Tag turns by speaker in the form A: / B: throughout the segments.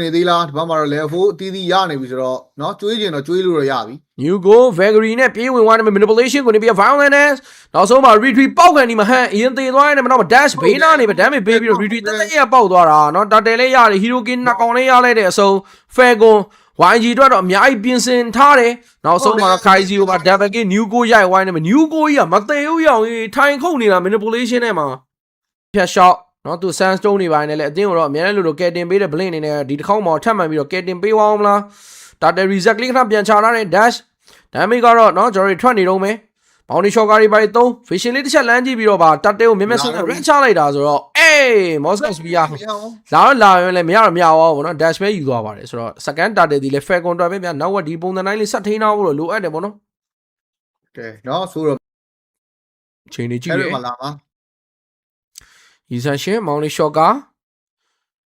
A: နေသေးလားဒီဘက်မှာတော့ level 4အသီးသီးရနေပြီဆိုတော့เนาะကျွေးကျင်တော့ကျွေးလို့ရပြီ
B: New goal Vagary နဲ့ပြေးဝင်သွားတယ် manipulation ကိုနေပြီး violence နောက်ဆုံးမှာ retreat ပေါက်ခံဒီမှာဟန်အရင်သေးသွားတယ်မတော့ dash ဘေးနားနေပဲ damage ပေးပြီးတော့ retreat တက်တက်ရပေါက်သွားတာเนาะတာတယ်လေးရတယ် hero king နှစ်ကောင်လေးရလိုက်တဲ့အစုံ Falcon YG အတွက်တော့အများကြီးပြင်ဆင်ထားတယ်နောက်ဆုံးမှာတော့ Kaizi ကိုပါ double kill new goal ရိုက်ဝိုင်းနေမှာ new goal ကြီးကမသေးဘူးရောင်ထိုင်ခုန်နေတာ manipulation နဲ့မှာဖြတ် shot နော်သူ sandstone တွေပိုင်းနဲ့လည်းအတင်းကိုတော့အများနဲ့လို့ကယ်တင်ပေးတဲ့ blink အနေနဲ့ဒီတစ်ခေါက်မှာထပ်မှန်ပြီးတော့ကယ်တင်ပေးသွားအောင်မလားတာတယ် reset ကလေးခဏပြန်ချထားတဲ့ dash damage ကတော့နော်ကျွန်တော်တို့ထွက်နေတော့မယ် bounty shot တွေပိုင်း3 vision လေးတစ်ချက်လမ်းကြည့်ပြီးတော့ပါတာတယ်ကိုမြဲမြဲဆုံးနဲ့ red ချလိုက်တာဆိုတော့အေး Moscow spear လာရင်လည်းမရတော့မရအောင်ဗောနော် dash ပဲယူသွားပါတယ်ဆိုတော့ second တာတယ်ဒီလည်း fair control ပဲဗျာနောက်ဝက်ဒီပုံစံတိုင်းလေးဆက်ထိန်းထားဖို့လိုအပ်တယ်ဗောနော်
A: ကဲเนาะဆိုတော့
B: ချိန်နေကြည့်ရ
A: မှာလာပါ
B: Essential Mountain Shot က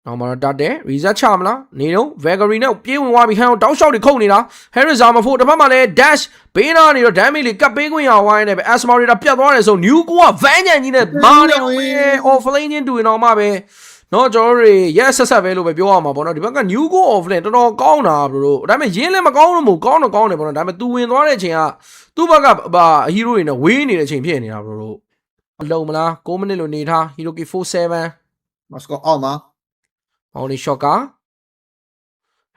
B: နောက်မှာတော့တတ်တယ် reset ချမလားနေတော့ Vagary နဲ့ပြေးဝင်သွားပြီးဟန်တောက်လျှောက်တွေခုန်နေတာ Harris Zamafor တစ်ဖက်မှာလည်း dash ဘေးနာနေတော့ damage လေးကပ်ပေးခွင့်ရဝိုင်းနေပဲ Asmarita ပြတ်သွားတယ်ဆို New က van ညံကြီးနဲ့မာနေဝင် offlane ချင်းတူရင်တော့မှပဲနော်ကျွန်တော်တို့ရက်ဆက်ဆက်ပဲလို့ပဲပြောရမှာပေါ့နော်ဒီဘက်က New Go offlane တော်တော်ကောင်းတာဘလို့ဒါပေမဲ့ရင်းလည်းမကောင်းလို့မကောင်းတော့ကောင်းတယ်ပေါ့နော်ဒါပေမဲ့ तू ဝင်သွားတဲ့အချိန်ကသူ့ဘက်ကဟီးရိုတွေနဲ့ဝေးနေတဲ့အချိန်ဖြစ်နေတာဘလို့လုံမလား6မိနစ်လို့နေထား Hiroki 47
A: Moscow အောက်မှာ
B: Bounty shot က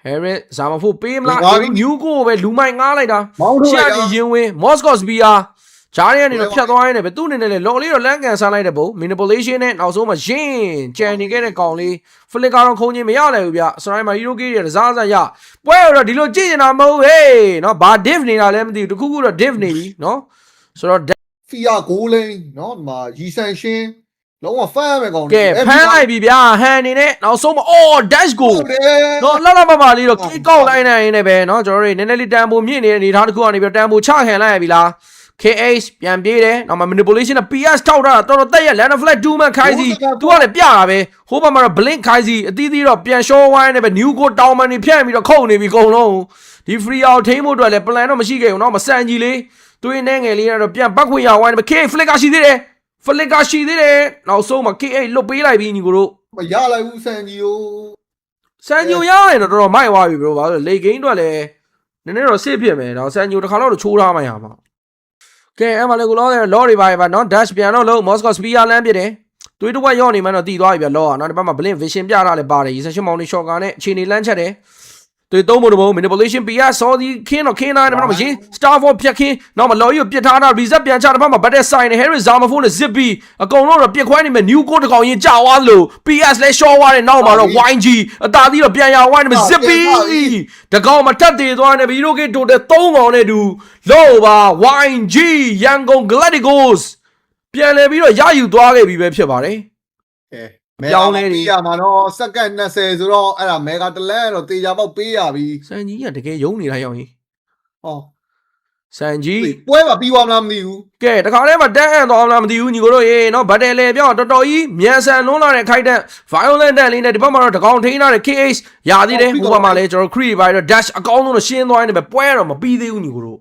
B: Harris Zamafor ပေးမလား New Go ပဲလူမိုင်ငားလိုက်တာရှက်ကြီးရင်ဝင် Moscow spear ဂျားရီကနေတော့ဖြတ်သွားရင်းနဲ့ပဲသူ့အနေနဲ့လည်းလော်လေးတော့လမ်းကန်ဆန်းလိုက်တဲ့ပုံ manipulation နဲ့နောက်ဆုံးမှာရင်ကြံနေခဲ့တဲ့ကောင်လေး flick ကတော့ခုံချင်းမရလိုက်ဘူးဗျစရိုင်းမှာ Hiroki ရဲ့စားစားရပွဲတော့ဒီလိုကြည့်နေတာမဟုတ်ဟေးနော်ဘာ div နေတာလဲမသိဘူးတခုခုတော့ div နေပြီနော်ဆိုတော့
A: Fia 6 lane เนาะဒီမှာရီဆန်ရှင်းလုံးဝဖမ်းရမယ်ကောင်
B: ကဲဖမ်းလိုက်ပြီဗျာဟန်နေနဲ့နောက်ဆုံးမှာအော် dash go နော်လှလှပပလေးတော့ကိကောက်လိုက်နိုင်နေပဲเนาะကျွန်တော်တို့နည်းနည်းလေးတန်ဖိုးမြင့်နေတဲ့အနေထားတစ်ခုကနေပြီးတန်ဖိုးချခံလိုက်ရပြီလား KH ပြန်ပြေးတယ်နောက်မှာ manipulation နဲ့ PS ထောက်ထားတာတော်တော်တက်ရ land flag 2 man Kaizi သူကလည်းပြတာပဲဟိုဘက်မှာတော့ blink Kaizi အသီးသီးတော့ပြန် show ဝိုင်းနေပဲ new go တောင်းမှန်နေဖြန့်ပြီးတော့ခုန်နေပြီအကုန်လုံးဒီ free out ထိန်းဖို့အတွက်လည်း plan တော့မရှိခဲ့ဘူးเนาะမဆန်ကြီးလေးတွေးနေငယ်လေးကတော့ပြန်ပတ်ခွင့်ရဝိုင်းနေပဲ KH flick ကရှိသေးတယ် flick ကရှိသေးတယ်နောက်ဆုံးမှာ KH လွတ်ပေးလိုက်ပြီညီကိုတို့
A: မရလိုက်ဘူးဆန်ကြီးကို
B: ဆန်ဂျိုရရင်တော့တော်တော်မိုက်သွားပြီ bro ဘာလို့လေဂိမ်းအတွက်လည်းနည်းနည်းတော့စစ်ဖြစ်မယ်เนาะဆန်ဂျိုတစ်ခါတော့ချိုးထားမှရမှာကဲအဲ့မှာလေကိုလောလော်တွေပါပါเนาะ dash ပြန်တော့လုံး Moscow spear လမ်းပြတယ်တွေးတစ်ဝက်ရော့နေမှတော့တည်သွားပြီဗျလော်อ่ะเนาะဒီဘက်မှာ blink vision ပြတာလည်းပါတယ် essential mountain shot ကနဲ့အခြေအနေလမ်းချက်တယ်တွေသုံးဖို့တဘုံ manipulation PR စောဒီခင်းတော့ခင်းလာတယ်မနော်မရင် star for ဖြတ်ခင်းနောက်မှာလော်ရီကိုပြစ်ထားတာ reset ပြန်ချတဲ့ဘက်မှာ battle sign နဲ့ Harris Zamafor နဲ့ Zippy အကုန်လုံးတော့ပြစ်ခွဲနေမယ် new code တကောင်ရင်ကြာသွားသလို PS လဲ short သွားတယ်နောက်မှာတော့ YG အသာသီးတော့ပြန်ရဝိုင်းနေမယ် Zippy တကောင်မှာထပ်တည်သွားနေပြီ Hiroki total 3ကောင်နဲ့တူလို့ပါ YG ရန်ကုန် Gladiators ပြန်လဲပြီးတော့ရယူသွားခဲ့ပြီပဲဖြစ်ပါတယ်
A: ကဲပြောင်းလဲနေရမှာတော့စက္ကန့်20ဆိုတော့အဲ့ဒါမေဂါတလန်တော့တေချာပေါက်ပေးရပြီ
B: စန်ကြီးကတကယ်ယုံနေတာရောင်ကြီး
A: ဟော
B: စန်ကြီး
A: ပွဲမှာပြီးသွားမလားမသိဘူး
B: ကဲတခါတည်းမှာတန်းအံ့သွားမလားမသိဘူးညီကိုတို့ရေနော်ဗတ်တယ်လေပြောတော်တော်ကြီးမြန်ဆန်လွန်းလာတဲ့ခိုက်တဲ့ violent တန်လေးနဲ့ဒီဘက်မှာတော့တကောင်ထိန်းထားတဲ့ KH ရသေးတယ်ဟိုဘက်မှာလည်းကျွန်တော် Cree ပါတော့ dash အကောင်းဆုံးတော့ရှင်းသွားနေပဲပွဲတော့မပြီးသေးဘူးညီကိုတို့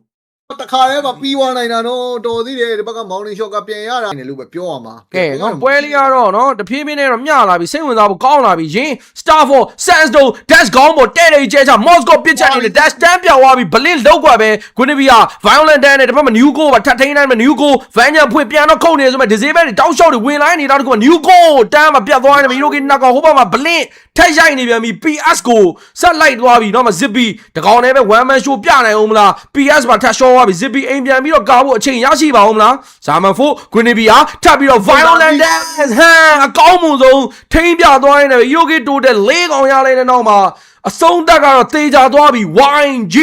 A: တခါတည်းမှာပြီးသွားနိုင်တာတော့တော်သေးတယ်ဒီဘက်က mountain shot ကပြန်ရတာနေလို့ပဲပြောရမှာ
B: ကဲနော်ပွဲလေးကတော့နော်တဖြည်းဖြည်းနဲ့တော့မျှလာပြီစိတ်ဝင်စားဖို့ကောင်းလာပြီရင် star for sandstone dash ကောင်းပေါ်တဲ့တဲ့ကျဲချ Moscow ပစ်ချက်နေတယ် dash တန်းပြောင်းသွားပြီ blink လောက်ကွာပဲ Guinevere violent တန်းနဲ့ဒီဘက်မှာ new go ပါထပ်ထိန်းနိုင်မယ် new go van ညဖွင့်ပြန်တော့ခုန်နေဆိုမှ disable တွေတောက်လျှောက်တွေဝင်လာနေတာတကူ new go တန်းမှာပြတ်သွားနေပြီ Hiroki နှစ်ကောင်ဟိုဘက်မှာ blink ထက်ရိုက်နေပြန်ပြီ PS ကိုဆက်လိုက်သွားပြီနော်မ Zippy တကောင်နဲ့ပဲ one man show ပြနိုင်အောင်မလား PS မှာထပ်ရှော့သွားပြီ Zippy အိမ်ပြန်ပြီးတော့ကာဖို့အချိန်ရရှိပါအောင်မလား Zamafor Guinevere ထပ်ပြီးတော့ violent dance ဟန်အကောင်းမှုဆုံးထိန်းပြသွားနေတယ် Hiroki total 4ကောင်ရလိုက်တဲ့နောက်မှာအဆုံးသက်ကတော့တေချာသွားပြီ YG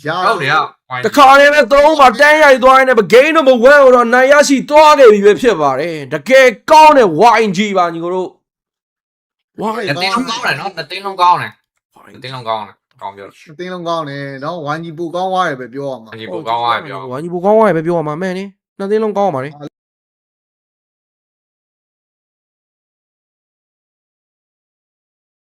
A: ရဟုတ်တယ်
B: တခါတည်းပဲသုံးမှာတန်းရိုက်သွားနေပဲ game number 1ကိုတော့နိုင်ရရှိသွားခဲ့ပြီပဲဖြစ်ပါတယ်တကယ်ကောင်းတဲ့ YG ပါညီကိုတို့
C: ဝါးတင်းလုံးကောင်းတယ်နော်တင်းလုံးကောင်းတယ်တင်းလုံးကောင်းတယ်ကောင်းပြော
A: တင်းလုံးကောင်းတယ်နော်ဝိုင်းကြီးပူကောင်းသွားတယ်ပဲပြောရမှာ
C: ဝိုင်းကြီးပူကောင်းသွားတယ်ပြော
B: ဝိုင်းကြီးပူကောင်းသွားတယ်ပဲပြောရမှာမဲ့နေနှစ်တင်းလုံးကောင်းပါလေ